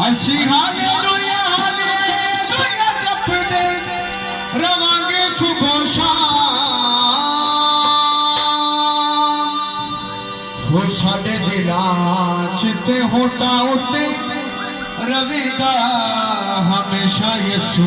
असी hallelujah hallelujah जपदे रवांगे सुबह शाम हो साडे दिलां च ते होठां उत्ते रवेगा हमेशा यीशु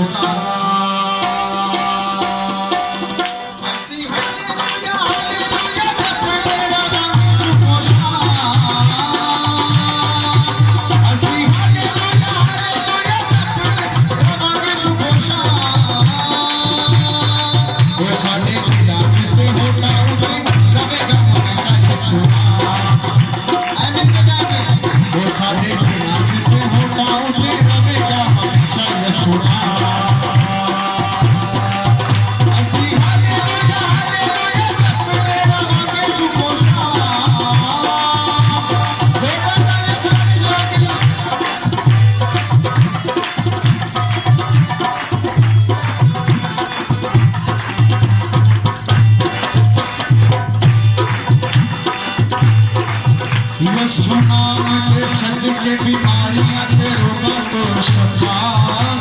बीमारियां ते रोगों को शफा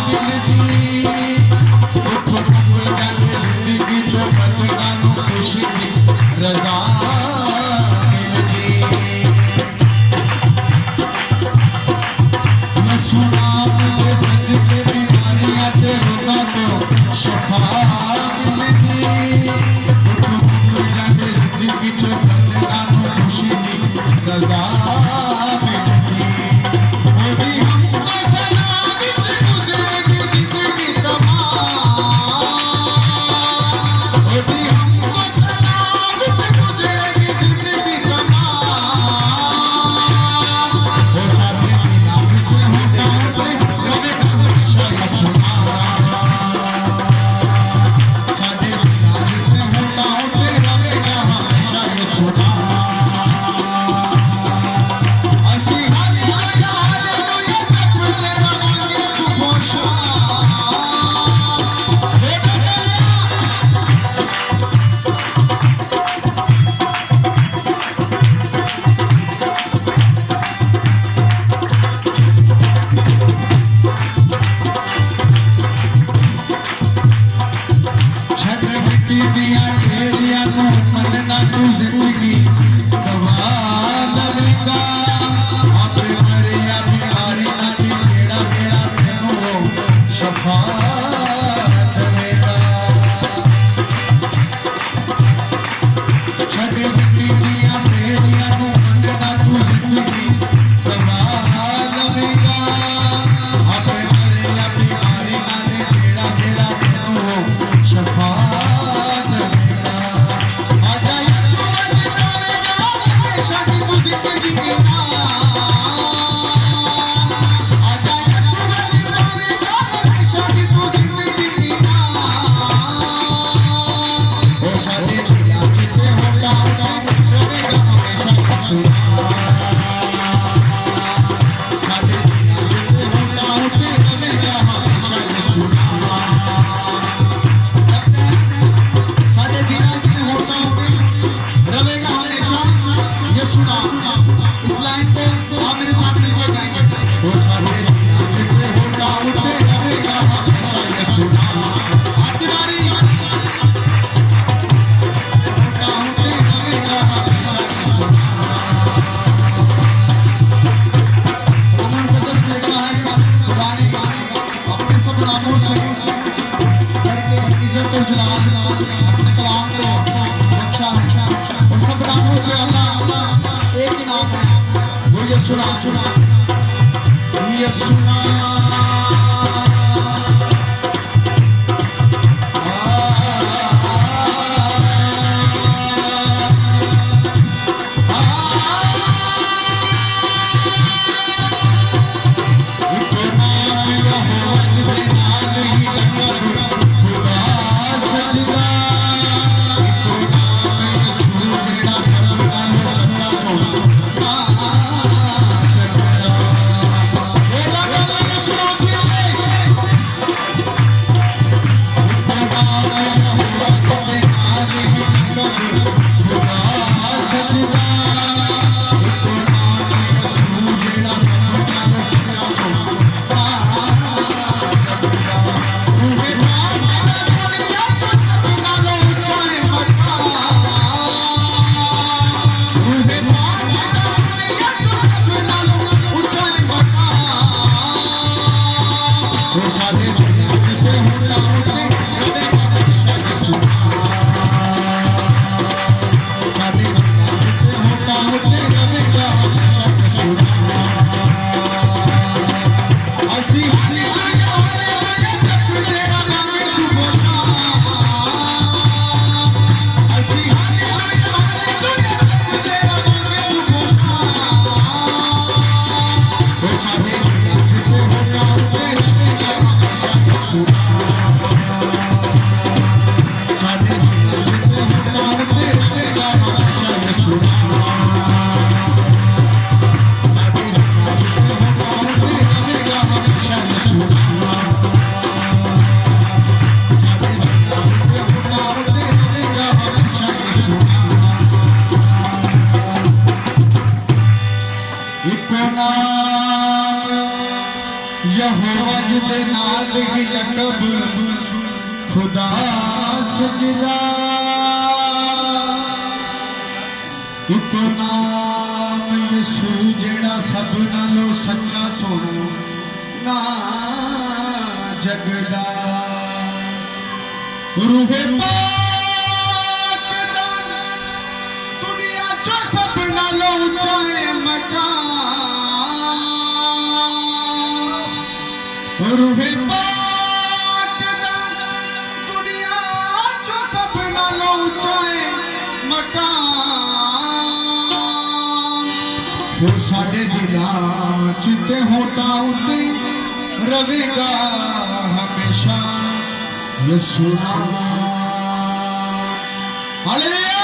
मिलती जिंदगी जो बदलानों खुशी की रजा मिलती मैं सुना मुझे सदके बीमारियां ते रोगों को शफा मिलती जिंदगी जो बदलानों खुशी की रजा जिंदगी गवा लवेगा अपने मरिया बीमारी ना जेड़ा मेरा तेनों शफा देगा छड़े बीतियां मेरियां नु मनना तू जिंदगी गवा लवेगा अपने मरिया बीमारी ना जेड़ा मेरा तेनों शफा अपने कलाम को अच्छा और सब नामों से अल्लाह एक ही नाम है वो ये सुना यहोवा जिदे नाल ही लकब खुदा सजदा इको नाम यसू जेड़ा सब नालों सच्चा सोना ना जगदा रूहे पाक दा दुनिया चो सब नालों ऊंचा मकान रूहे पाक दा दुनिया चो सब नालों ऊंचा मकान फिर साडे दिलां च ते होठां उत्ते रवेगा हमेशा यसू नाम हालेलुया।